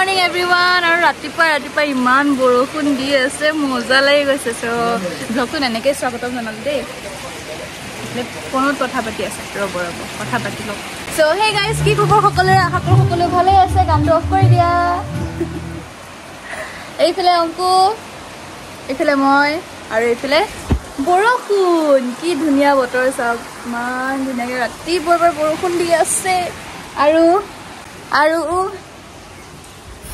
morning everyone আৰু ৰাতিপুৱা ইমান বৰষুণ দি আছে মজা লাগি গৈছে সো ব্লগটো এনেকৈ স্বাগতম জনালো দেই ফোনত কথা পাতি আছে ৰব কথা পাতি লওক সো হে গাইস কি খবৰ সকলোৰে আশা কৰো সকলো ভালে আছে গানটো অফ কৰি দিয়া এইফালে অংকু এইফালে মই আৰু এইফালে বৰষুণ কি ধুনীয়া বতৰ চাওক মান ধুনীয়াকৈ ৰাতিপুৱাৰ বৰষুণ দি আছে আৰু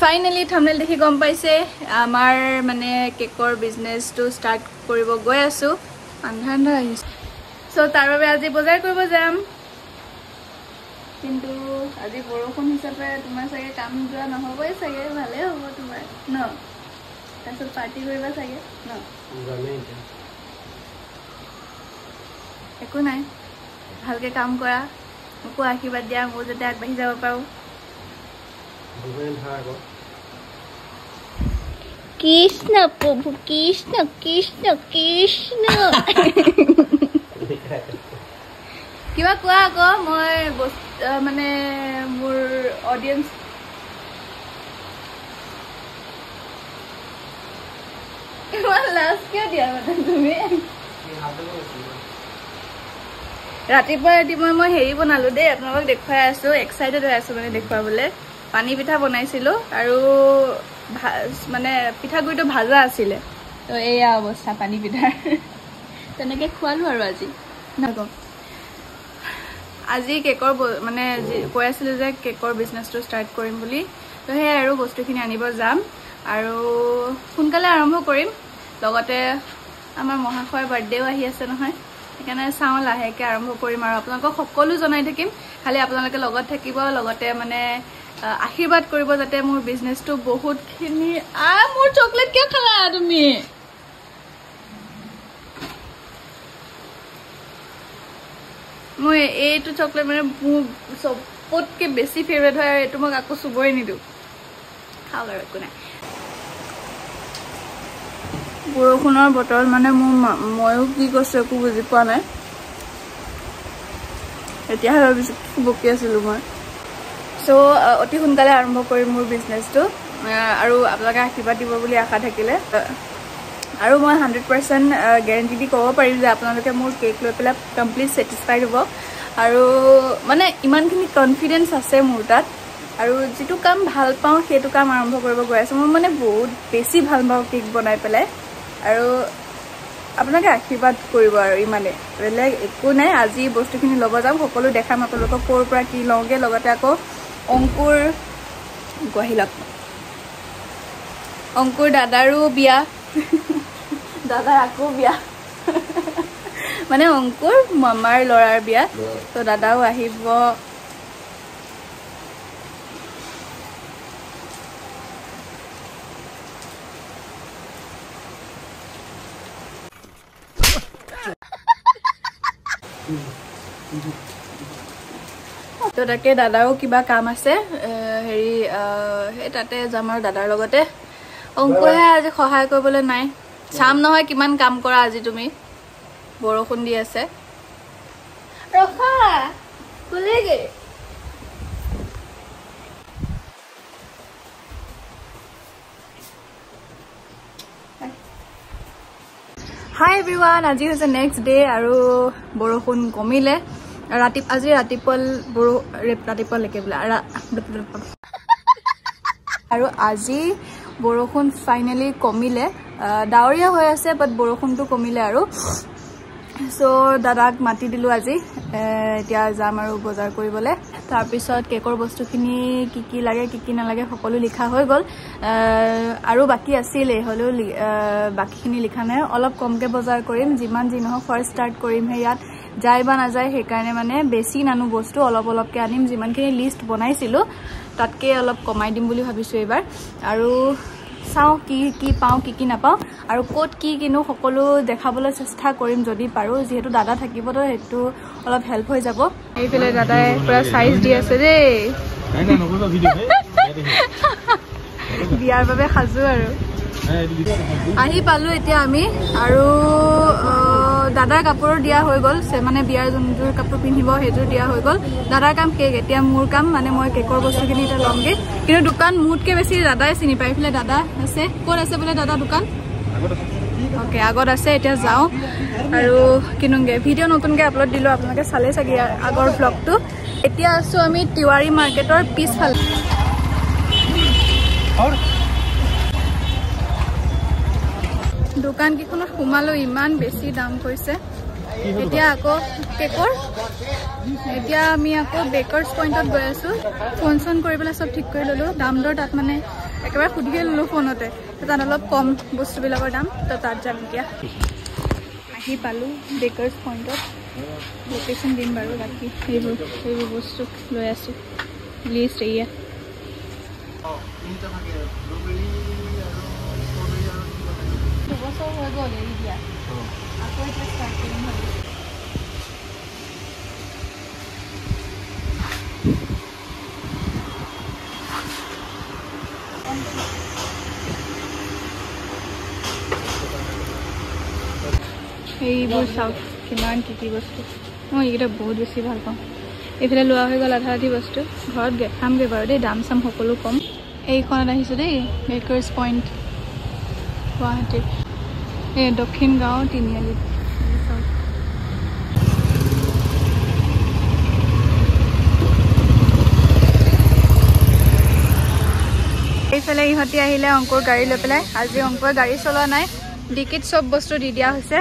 ফাইনালি থাম্বনেল দেখি গম পাইছে আমাৰ মানে কেকৰ বিজনেছটো ষ্টাৰ্ট কৰিব গৈ আছো আন্ধাৰ আহিছে সো তাৰ বাবে আজি বজাৰ কৰিব যাম কিন্তু আজি বৰষুণ হিচাপে তোমাৰ চাগে কাম যোৱা নহবই চাগে ভালে হ'ব তোমাৰ ন তাৰপিছত পাৰ্টি কৰিবা চাগে ন একো নাই ভালকে কাম কৰা মোকো আশীৰ্বাদ দিয়া মই যাতে আগবাঢ়ি যাব পাৰো কৃষ্ণ প্ৰভু কৃষ্ণ কৃষ্ণ কৃষ্ণ কিবা কোৱা আকৌ মই মানে মোৰ অডিয়েন্স ইমান লাজ কিয় দিয়া মানে তুমি ৰাতিপুৱা মই হেৰি বনালো দেই আপোনালোকক দেখুৱাই আছো এক্সাইটেড হৈ আছো মানে দেখুৱাবলৈ পানী পিঠা বনাইছিলো আৰু মানে পিঠাগুড়িটো ভাজা আছিলে তো এয়া অৱস্থা পানী পিঠাৰ তেনেকৈ খোৱালো আৰু আজি কেকৰ মানে কৈ আছিলো যে কেকৰ বিজনেছটো ষ্টাৰ্ট কৰিম বুলি তো সেয়াই আৰু বস্তুখিনি আনিব যাম আৰু সোনকালে আৰম্ভ কৰিম লগতে আমাৰ মহাশয়ৰ বাৰ্থডেও আহি আছে নহয় সেইকাৰণে চাওঁ লাহেকৈ আৰম্ভ কৰিম আৰু আপোনালোকক সকলো জনাই থাকিম খালি আপোনালোকে লগত থাকিব লগতে মানে আশীৰ্বাদ কৰিব যাতে মোৰ বিজনেছটো বহুতখিনি মোৰ চকলেট কিয় খালা তুমি মই এইটো চকলেট মানে মোৰ চবতকে বেছি ফেভৰেট হয় আৰু এইটো মই আকৌ চুবই নিদিওঁ খাওক আৰু একো নাই বৰষুণৰ বতৰ মানে ময়ো কি কৈছো একো বুজি পোৱা নাই এতিয়াহে ভাবিছো বকি আছিলো মই সো অতি সোনকালে আৰম্ভ কৰিম মোৰ বিজনেছটো আৰু আপোনালোকে আশীৰ্বাদ দিব বুলি আশা থাকিলে আৰু মই 100% গেৰেণ্টি দি ক'ব পাৰিম যে আপোনালোকে মোৰ কেক লৈ পেলাই কমপ্লিট ছেটিছফাইড হ'ব আৰু মানে ইমানখিনি কনফিডেঞ্চ আছে মোৰ তাত আৰু যিটো কাম ভাল পাওঁ সেইটো কাম আৰম্ভ কৰিব গৈ আছোঁ মই মানে বহুত বেছি ভাল পাওঁ কেক বনাই পেলাই আৰু আপোনালোকে আশীৰ্বাদ কৰিব আৰু ইমানে বেলেগ একো নাই আজি বস্তুখিনি ল'ব যাম সকলো দেখাম আপোনালোকক ক'ৰ পৰা কি লওঁগৈ লগতে আকৌ অংকুৰ গহিলক অংকুৰ দাদাৰো বিয়া দাদাৰ আকৌ বিয়া মানে অংকুৰ মামাৰ ল'ৰাৰ বিয়া তো দাদাও আহিব তো তাকে দাদাৰো কিবা কাম আছে হেৰি সেই তাতে যাম আৰু দাদাৰ লগতে অংকুৰহে আজি সহায় কৰিবলৈ নাই চাম নহয় কিমান কাম কৰা আজি তুমি বৰষুণ দি আছে ৰখা কলেগে হাই এভৰিৱান আজি হৈছে নেক্সট ডে আৰু বৰষুণ কমিলে আজি ৰাতিপুৱালৈকে বোলে আৰু আজি বৰষুণ ফাইনেলি কমিলে ডাৱৰীয়া হৈ আছে বাট বৰষুণটো কমিলে আৰু সো দাদাক মাতি দিলোঁ আজি এতিয়া যাম আৰু বজাৰ কৰিবলৈ তাৰপিছত কেকৰ বস্তুখিনি কি কি লাগে কি কি নালাগে সকলো লিখা হৈ গ'ল আৰু বাকী আছিলে হ'লেও বাকীখিনি লিখা নাই অলপ কমকৈ বজাৰ কৰিম যিমান যি নহওক ফাৰ্ষ্ট ষ্টাৰ্ট কৰিমহে ইয়াত যায় বা নাযায় সেইকাৰণে মানে বেছি নানো বস্তু অলপকৈ আনিম যিমানখিনি লিষ্ট বনাইছিলোঁ তাতকৈ অলপ কমাই দিম বুলি ভাবিছোঁ এইবাৰ আৰু চাওঁ কি পাওঁ কি নাপাওঁ আৰু ক'ত কি কিনো সকলো দেখাবলৈ চেষ্টা কৰিম যদি পাৰোঁ যিহেতু দাদা থাকিব তো সেইটো অলপ হেল্প হৈ যাব এইফালে দাদাই পুৰা চাইজ দি আছে দেই বিয়াৰ বাবে সাজু আৰু আহি পালো এতিয়া আমি আৰু দাদাৰ কাপোৰ দিয়া হৈ গ'ল মানে বিয়াৰ যোনযোৰ কাপোৰ পিন্ধিব সেইযোৰ দিয়া হৈ গ'ল দাদাৰ কাম কেক এতিয়া মোৰ কাম মানে মই কেকৰ বস্তুখিনি এতিয়া ল'মগে কিন্তু দোকান মোতকৈ বেছি দাদাই চিনি পায় এইফালে দাদা আছে ক'ত আছে বোলে দাদা দোকান অ'কে আগত আছে এতিয়া যাওঁ আৰু কিনোগে ভিডিঅ' নতুনকৈ আপলোড দিলোঁ আপোনালোকে চালে চাগে আগৰ ব্লগটো এতিয়া আছোঁ আমি তিৱাৰী মাৰ্কেটৰ পিছফালে দোকান কেইখনত সোমালো ইমান বেছি দাম কৈছে এতিয়া আকৌ কেকৰ এতিয়া আমি আকৌ বেকাৰ্ছ পইণ্টত গৈ আছোঁ ফোন চোন কৰি পেলাই চব ঠিক কৰি ল'লোঁ দাম দৰ তাত মানে একেবাৰে সুধিয়ে ল'লোঁ ফোনতে তাত অলপ কম বস্তুবিলাকৰ দাম তো তাত যাম এতিয়া আহি পালোঁ বেকাৰ্ছ পইণ্টত লোকেশ্যন দিম বাৰু বাকী সেইবোৰ বস্তু লৈ আছোঁ লিষ্ট এয়া দুবছৰ হৈ গ'ল এৰি দিয়া আকৌ এতিয়া ষ্টাৰ্ট কৰিম ভাবিছোঁ এইবোৰ চাওক কিমান কি বস্তু মই এইকেইটা বহুত বেছি ভাল পাওঁ এইফালে লোৱা হৈ গ'ল আধা আধি বস্তু ঘৰত খামগৈ বাৰু দেই দাম চাম সকলো কম এইখনত আহিছোঁ দেই বেকাৰ্ছ পইণ্ট গুৱাহাটীত এই দক্ষিণ গাঁও তিনিআলিত এইফালে ইহঁতি আহিলে অংকুৰ গাড়ী লৈ পেলাই আজি অংকুৰে গাড়ী চলোৱা নাই ডিকিত চব বস্তু দি দিয়া হৈছে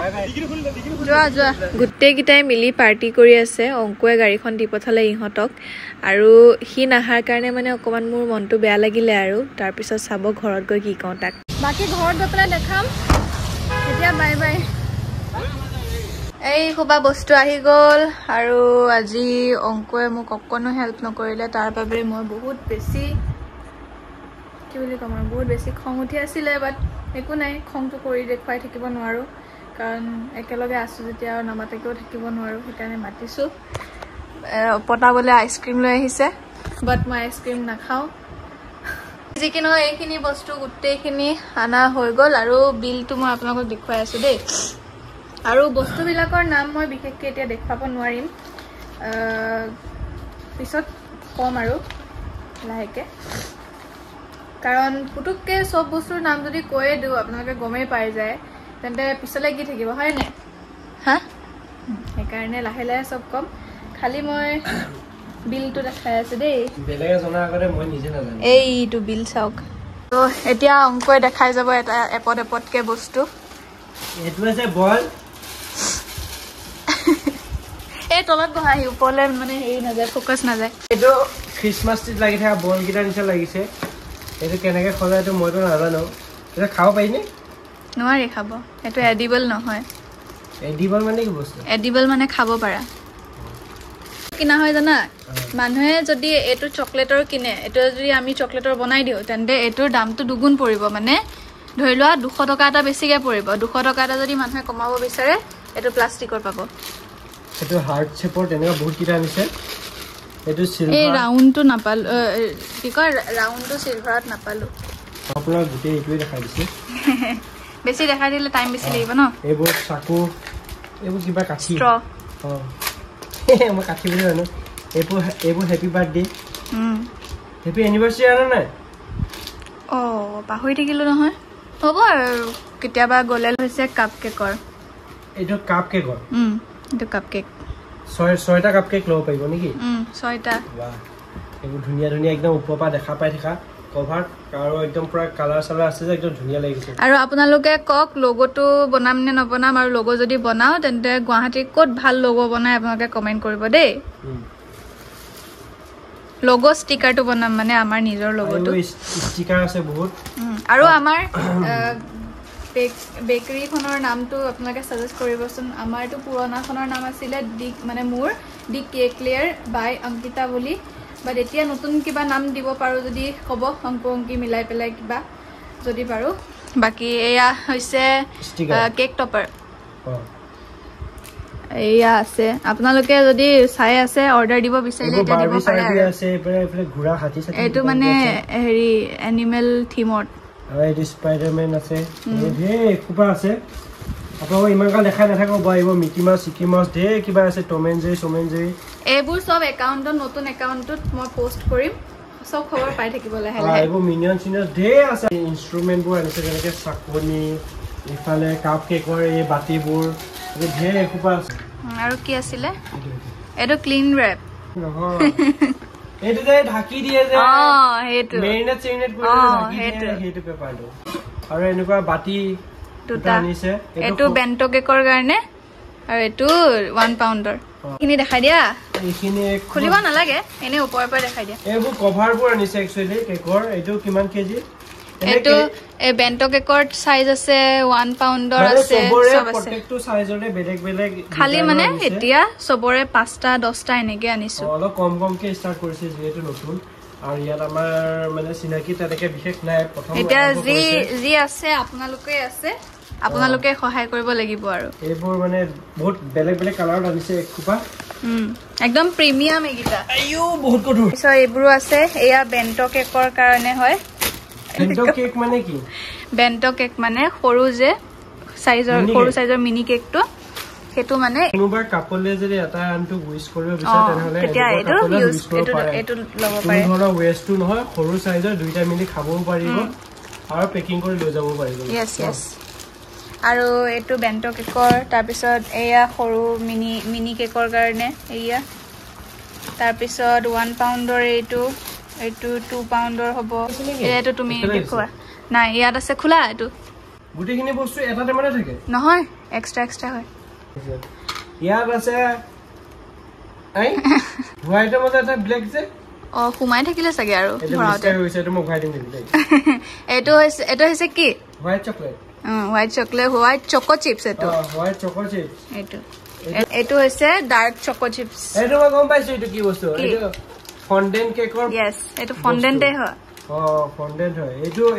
যোৱা গোটেইকেইটাই মিলি পাৰ্টি কৰি আছে অংকুৰে গাড়ীখন দি পঠালে ইহঁতক আৰু সি নাহাৰ কাৰণে মানে অকণমান মোৰ মনটো বেয়া লাগিলে আৰু তাৰপিছত চাব ঘৰত গৈ কি কওঁ তাক বাকী ঘৰত গৈ পেলাই দেখাম এতিয়া বাই বাই এই সোপা বস্তু আহি গ'ল আৰু আজি অংকুৰে মোক অকণো হেল্প নকৰিলে তাৰ বাবে মই বহুত বেছি কি বুলি ক'ম আৰু বহুত বেছি খং উঠি আছিলে বাট একো নাই খংটো কৰি দেখুৱাই থাকিব নোৱাৰোঁ কাৰণ একেলগে আছোঁ যেতিয়া আৰু নামাতাকেও থাকিব নোৱাৰোঁ সেইকাৰণে মাতিছোঁ পতাবলৈ আইচক্ৰীম লৈ আহিছে বাট মই আইচক্ৰীম নাখাওঁ যি কি নহয় এইখিনি বস্তু গোটেইখিনি অনা হৈ গ'ল আৰু বিলটো মই আপোনালোকক দেখুৱাই আছোঁ দেই আৰু বস্তুবিলাকৰ নাম মই বিশেষকৈ এতিয়া দেখুৱাব নোৱাৰিম পিছত ক'ম আৰু লাহেকৈ কাৰণ পুতুককৈ চব বস্তুৰ নাম যদি কৈয়ে দিওঁ আপোনালোকে গমেই পাই যায় তেন্তে পিছলৈ কি থাকিব হয়নে হা সেইকাৰণে লাহে লাহে চব ক'ম খালি মই বিলটো দেখাই আছোঁ দেই এইটো বিল চাওক তো এতিয়া অংকুৰে দেখাই যাব এটা এপতকৈ বস্তু এই তলত বহা আহি ওপৰলৈ মানে হেৰি নাযায় ফ'কাছ নাযায় এইটো খ্ৰীষ্টমাছ ট্ৰিত লাগি থকা বলকেইটাৰ নিচিনা লাগিছে এইটো কেনেকৈ খোলা এইটো মইতো নাজানো এইটো খাব পাৰিনে নোৱাৰি খাব এইটো এডিবল নহয় এডিবল মানে কি বস্তু এডিবল মানে খাব পাৰা কিনা হয় জানা মানুহে যদি এইটো চকলেটৰ কিনে এইটো যদি আমি চকলেটৰ বনাই দিওঁ তেন্তে এইটোৰ দামটো দুগুণ পৰিব মানে ধৰি লোৱা 200 টকা এটা বেছিকৈ পৰিব 200 টকা এটা যদি মানুহে কমাব বিচাৰে এইটো প্লাষ্টিকৰ পাব এইটো হাৰ্ট শ্বেপৰ তেনেকুৱা বহুত কিটা আনিছে এইটো সিলভাৰ এই ৰাউণ্ডটো নাপালো কি কয় ৰাউণ্ডটো সিলভাৰত নাপালো আপোনাৰ গোটেই এইটোৱে দেখাই দিছে বেছি দেখাই দিলে টাইম বেছি লাগিব ন এইবোৰ চাকু এইবোৰ কিবা কাঠি ষ্ট্ৰ মই কাঠি বুলি জানো এইবোৰ হেপী বাৰ্থডে হেপী এনিভাৰ্চাৰী আনা নাই পাহৰি থাকিলোঁ নহয় হ'ব আৰু কেতিয়াবা গ'লে হৈছে কাপ কেকৰ এইটো কাপ কেকৰ এইটো কাপ কেক 6টা কাপ কেক ল'ব পাৰিব নেকি 6টা এইবোৰ ধুনীয়া ধুনীয়া একদম ওপৰৰ পৰা দেখা পাই থকা কভাৰ আৰু একদম পুৰা কালাৰ চালাৰ আছে যে একদম ধুনীয়া লাগিছে আৰু আপোনালোকে কওক লগোটো বনাম নে নবনাম আৰু লগো যদি বনাও তেন্তে গুৱাহাটীত ক'ত ভাল লগো বনাই আপোনালোকে কমেণ্ট কৰিব দেই লগো ষ্টিকাৰটো বনাম মানে আমাৰ নিজৰ লগোটো ষ্টিকাৰ আছে বহুত আৰু আমাৰ বেকাৰীখনৰ নামটো আপোনালোকে সাজেষ্ট কৰিবচোন আমাৰটো পুৰণাখনৰ নাম আছিলে মানে মোৰ দি কেক লেয়াৰ বাই অংকিতা বুলি বাট এতিয়া নতুন কিবা নাম দিব পাৰোঁ যদি ক'ব অংকি মিলাই পেলাই কিবা যদি পাৰোঁ বাকী এয়া হৈছে কেক টপাৰ এয়া আছে আপোনালোকে যদি চাই আছে অৰ্ডাৰ দিব বিচাৰিলে এতিয়া দিব পাৰে আৰু এইটো মানে হেৰি এনিমেল থিমত আৰু এই স্পাইডাৰম্যান আছে হে কুপা আছে আপোনালোক ইমান কাল দেখাই নাথাকো বা এইবোৰ মিকি মাউস চিকি মাউস ধেৰ কিবা আছে টম এণ্ড জেৰি এইবোৰ সব একাউণ্টত নতুন একাউণ্টত মই পোষ্ট কৰিম সব খবৰ পাই থাকিব লাহে লাহে এইবোৰ মিনিয়ন চিনিয়ন ধেৰ আছে ইনষ্ট্ৰুমেণ্টবোৰ আনিছে যেনেকৈ চাকনি ইফালে কাপ কেকৰ এই বাতিবোৰ এই ধেৰ এসোপা আছে আৰু কি আছিলে এইটো ক্লিন ৰেপ নহয় এইটো যে ঢাকি দিয়ে যে সেইটো মেৰিনেট চেৰিনেট কৰি ঢাকি দিয়ে সেইটো পেপাৰটো আৰু এনেকুৱা বাতি দুটা আনিছে এইটো বেণ্টো কেকৰ কাৰণে আৰু এইটো 1 পাউণ্ডৰ এইখিনি দেখাই দিয়া এইখিনি খুলিব নালাগে এনে ওপৰৰ পৰা দেখাই দিয়া এইবোৰ কভাৰবোৰ আনিছে একচুৱেলি কেকৰ এইটো কিমান কেজি এইটো এই বেণ্টো কেকৰ সাইজ আছে 1 পাউণ্ডৰ আছে সব আছে প্ৰত্যেকটো সাইজৰে বেলেগ বেলেগ খালি মানে এতিয়া সবৰে 5টা 10টা এনেকে আনিছো অলপ কম কমকে ষ্টাৰ্ট কৰিছে যেহেতু নতুন আৰু ইয়াত আমাৰ মানে চিনাকি তেনেকে বিশেষ নাই প্ৰথম এতিয়া যি আছে আপোনালোকে সহায় কৰিব লাগিব আৰু এইবোৰ মানে বহুত বেলেগ বেলেগ কালাৰত আনিছে এক কুপা একদম প্ৰিমিয়াম এইগিটা আইও বহুত কঠোৰ সো এইবোৰ আছে এয়া বেণ্টো কেকৰ কাৰণে হয় বেণ্টো কেক মানে কি বেণ্টো কেক মানে সৰু সাইজৰ মিনি কেকটো হেতু মানে কোনোবা কাপলে যদি এটা আনটো উইচ কৰিব বিচাৰে তেনেহলে এইটো লব পাৰে কোনো ওয়েস্টটো নহয় সৰু সাইজৰ দুইটা মিলি খাবও পাৰিব আৰু পেকিং কৰি লৈ যাব পাৰিব yes আৰু এইটো বেণ্টো কেকৰ তাৰ পিছত এয়া সৰু মিনি কেকৰ কাৰণে এয়া তাৰ পিছত 1 পাউণ্ডৰ এইটো 2 পাউণ্ডৰ হ'ব এইটো তুমি দেখুৱা নাই ইয়াত আছে খোলা এইটো গুটিখিনি বস্তু এটা টেমাতে থাকে নহয় এক্সট্ৰা হয় ইয়াত আছে আই হোৱাইটৰ মতে এটা ব্লেক যে কুমাই থাকিলে চাগে আৰু ভৰাওতে হৈছে এটো মই ঘাই দিম দেই এটো হৈছে কি white chocolate white choco chips এটো হৈছে ডাৰ্ক চকো চিপছ এটো মই গম পাইছো এটো কি বস্তু এটো ফন্ডেন্ট কেকৰ yes এটো ফন্ডেন্টে হয় ফন্ডেন্ট হয়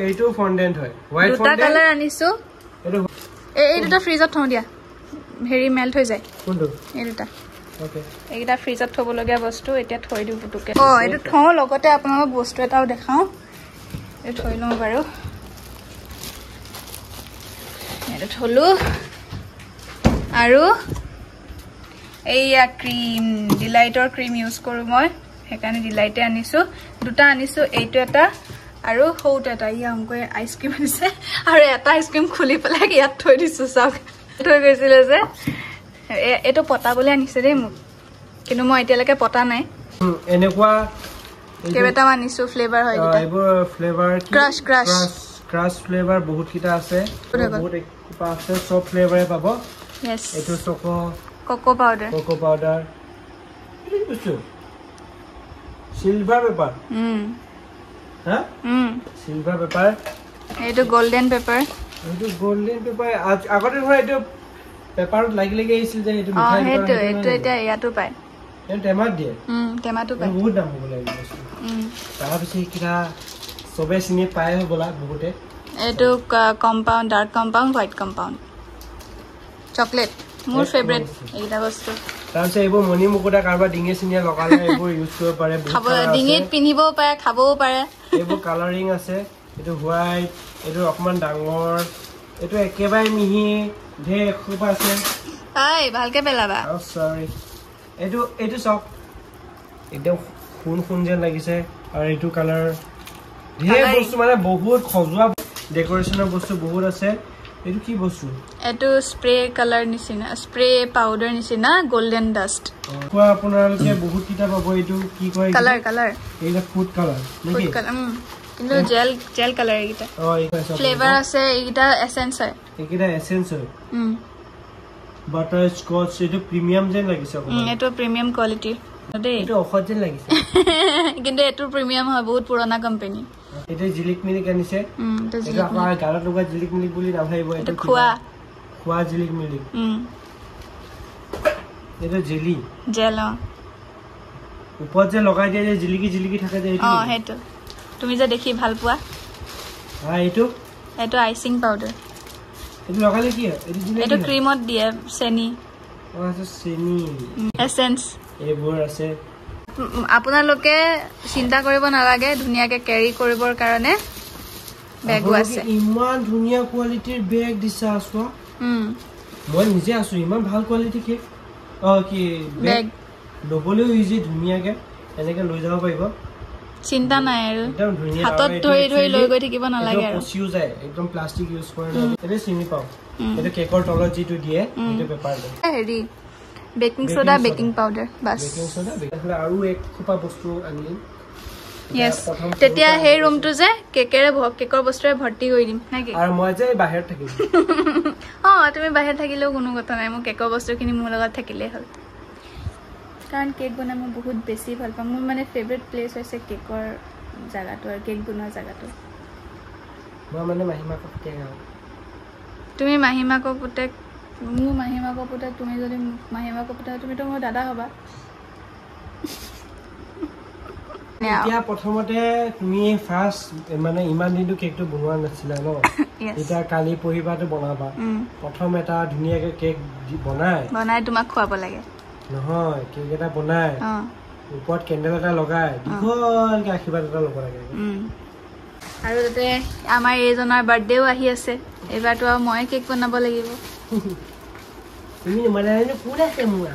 এটো ফন্ডেন্ট হয় হোৱাইট ফন্ডেন্ট দুটা কালাৰ আনিছো এটো এই দুটা ফ্ৰিজত থওঁ দিয়া হেৰি মেল্ট হৈ যায় কোনটো এই দুটা ওকে এইটা ফ্ৰিজত থব লগিয়া বস্তু এতিয়া থৈ দিও পুতুকে এটো থওঁ লগতে আপোনাক বস্তু এটাও দেখাও এই থৈ লওঁ বাৰু এটা থলো আৰু এইয়া ক্ৰীম ডিলাইটৰ ক্ৰীম ইউজ কৰো মই হেকানে ডিলাইটে আনিছো দুটা আনিছো এইটো এটা আৰু হৌটো এটা ইয়া অংকৈ আইসক্ৰীম আনিছে আৰু এটা আইসক্ৰীম খুলি পেলাই ইয়াত থৈ দিছো সব থৈ গৈছিলে যে এটো পটাবলৈ আনিছে দেই মোক কিন্তু মই এতিয়ালৈকে পটা নাই এনেকুৱা কেবেটা আনিছো ফ্লেভাৰ হয় এটা এইবোৰ ফ্লেভাৰ ক্ৰাশ ফ্লেভাৰ বহুত কিটা আছে বহুত একপা আছে সব ফ্লেভাৰে পাব yes এটো কোকো পাউডাৰ কি বুঝছো সিলভার পেপার হ্যাঁ সিলভার পেপার এটো গোল্ডেন পেপার আজ আগতে হয় এটো পেপারত লাগি আহিছিল যে এটো মিঠাই এটো এটা ইয়াতো পায় এন টেমাত দিয়ে টেমাটো পায় বহুত দাম হ'ব লাগে তাৰ পিছে কিটা সবে চিনি পায় হবলা বহুতে এটো compound dark compound white compound chocolate মোৰ ফেভাৰিট এইটা বস্তু তাৰপিছত এইবোৰ মনি মুকুটা কাৰবা ডিঙে চিনিয়া লগালে এইবোৰ ইউজ কৰিব পাৰে খাব ডিঙিত পিনিব পাৰে খাবও পাৰে এইবোৰ কালাৰিং আছে এটো হোৱাইট এটো অকমান ডাঙৰ এটো একেবাৰে মিহি ধে খুব আছে আই ভালকে পেলাবা সৰি এটো সব একদম খুন যেন লাগিছে আৰু এটো কালাৰ ধে বস্তু মানে বহুত খজুৱা ডেকোৰেশনৰ বস্তু বহুত আছে এটো কি বস্তু এটো স্প্ৰে কালাৰ নিচিনা স্প্ৰে পাউডাৰ নিচিনা গোল্ডেন ডাস্ট কোৱা আপোনালোকে বহুত কিটা পাব এটো কি কয় কালাৰ এইটা ফুড কালাৰ নেকি কিন্তু জেল কালাৰ এইটা ফ্লেভাৰ আছে এইটা এসেন্স হয় এইটা এসেন্স হয় বাটাৰ স্কচ এটো প্ৰিমিয়াম যেন লাগিছে এটো প্ৰিমিয়াম কোৱালিটি এটো অফাৰ যেন লাগিছে কিন্তু এটো প্ৰিমিয়াম হয় বহুত পুৰণা কোম্পানী এটো জিলিক মিলিক আনিছে এটো আমাৰ গালত লগা জিলিক মিলিক বুলি নাভাইব এটো খোৱা জিলিক মিলিক এটো জেল উপর যে লগাই দিয়ে যে জিলিকি থাকে যে হেটো তুমি যে দেখি ভাল পোৱা এটো আইসিং পাউডাৰ এটো লগালে কি হয় এটো ক্ৰীমত দিয়ে চেনি এসেন্স এইবোৰ আছে আপোনালোকে চিন্তা কৰিব নালাগে ধুনিয়াকে ক্যাৰি কৰিবৰ কাৰণে বেগো আছে ইমান ধুনিয়া কোৱালিটিৰ বেগ দিছা আসো মই নিজে আছো ইমান ভাল কোৱালিটি কেক কি বেগ লবলেও ইজি ধুনিয়াকে এনেকে লৈ যাব পাৰিব চিন্তা নাই আৰু হাতত ধৰি ধৰি লৈ গৈ থাকিব নালাগে আৰু পচিও যায় একদম প্লাষ্টিক ইউজ কৰে না এনে চিনি পাও এটা কেকৰ তলত যিটো দিয়ে এটা পেপাৰ দিয়ে হেৰি বেকিং সোডা বেকিং পাউডাৰ বাস বেকিং সোডা বেকিং আৰু এক খোপা বস্তু আনি Yes. তেতিয়া হে ৰুমটো যে কেকৰ বস্তুৰে ভৰ্তি কৰি দিম নাকি আৰু মই যে বাহিৰত থাকিম তুমি বাহিৰত থাকিলেও কোনো কথা নাই মই কেকৰ বস্তুখিনি মোৰ লগত থাকিলেই হ'ল কাৰণ কেক বনাই মই বহুত বেছি ভাল পাওঁ মোৰ মানে ফেভাৰিট প্লেচ হৈছে কেকৰ জাগাটো আৰু কেক বনোৱা জাগাটো মই মানে মাহিমাক পুতেক তুমি মাহিমাক পুতেক মোৰ মাহিমাক পুতেক তুমি যদি মাহিমাক পুতেক তুমি তো মোৰ দাদা হবা এতিয়া প্ৰথমতে তুমি ফাৰ্স্ট মানে ইমান দিনটো কেকটো বনোৱা নাছিলা ন এতিয়া কালি পঢ়িবাটো বনাবা প্ৰথম এটা ধুনিয়াকে কেক বনাই তোমাক খোৱাব লাগে নহয় কেক এটা বনাই ওপৰত কেন্ডেল এটা লগাই দীঘলকে আশীৰ্বাদ এটা ল'ব লাগে আৰু তাতে আমাৰ এইজনৰ বাৰ্থডেও আহি আছে এবাৰটো আৰু মই কেক বনাব লাগিব তুমি মানে কোন আছে মোৰ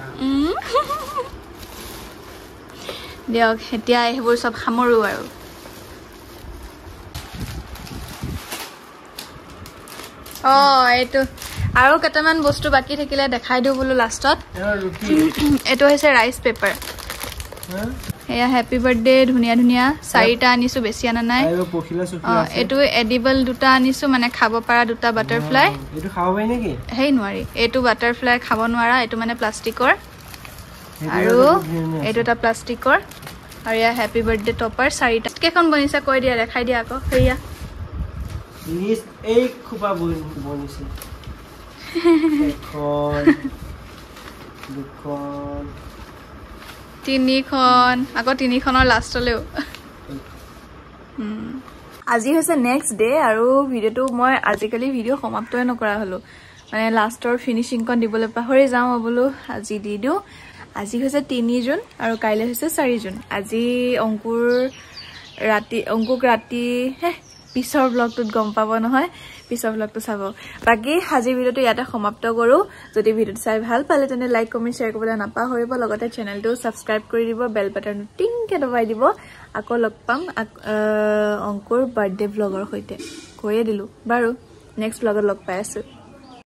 দিয়ক এতিয়া এইবোৰ সব সামৰো আৰু এইটো আৰু কেটামান বস্তু বাকি থাকিলে দেখাই দিও বলো লাষ্টত এটো হৈছে ৰাইস পেপাৰ এয়া হ্যাপি বাৰ্থডে ধুনিয়া ধুনিয়া চাৰিটা আনিছো বেছি আনা নাই এটো এডিবল দুটা আনিছো মানে খাব পাৰা দুটা বাটাৰফ্লাই এটো খাব পাই নেকি হেই নোৱাৰি এটো বাটাৰফ্লাই খাব নোৱাৰা এটো মানে প্লাষ্টিকৰ আৰু এটো এটা প্লাষ্টিকৰ আৰু ইয়া হ্যাপি বাৰ্থডে টপাৰ চাৰিটা কেখন বনিছে কৈ দিয়া দেখাই দিয়া আকৌ হেয়া লিষ্ট এই খুপা বনিছে এখন দুখন তিনিখন আকৌ তিনিখনৰ লাষ্টলৈও আজি হৈছে নেক্সট ডে আৰু ভিডিওটো মই আজিকালি ভিডিও সমাপ্তই নকৰা হলো মানে লাষ্টৰ ফিনিশিংখন দিবলৈ পাহৰি যাওঁ বলো আজি দি দিও আজি হৈছে 3 জুন আৰু কাইলে হৈছে 4 জুন আজি অংকুক ৰাতি পিছৰ ব্লগটোত গম পাব নহয় পিছৰ ব্লগটো চাব বাকি আজি ভিডিওটো ইয়াতে সমাপ্ত কৰো যদি ভিডিওটো চাই ভাল পালে তেনে লাইক কমেন্ট শেয়াৰ কৰিবলৈ নাপাহৰিব লগতে চেনেলটো সাবস্ক্ৰাইব কৰি দিব বেল বাটনটো টিংকে দবাই দিব আকৌ লগ পাম অংকুৰ বাৰ্থডে ব্লগৰ সৈতে কৈয়ে দিলো বাৰু নেক্সট ব্লগত লগ পাই আছো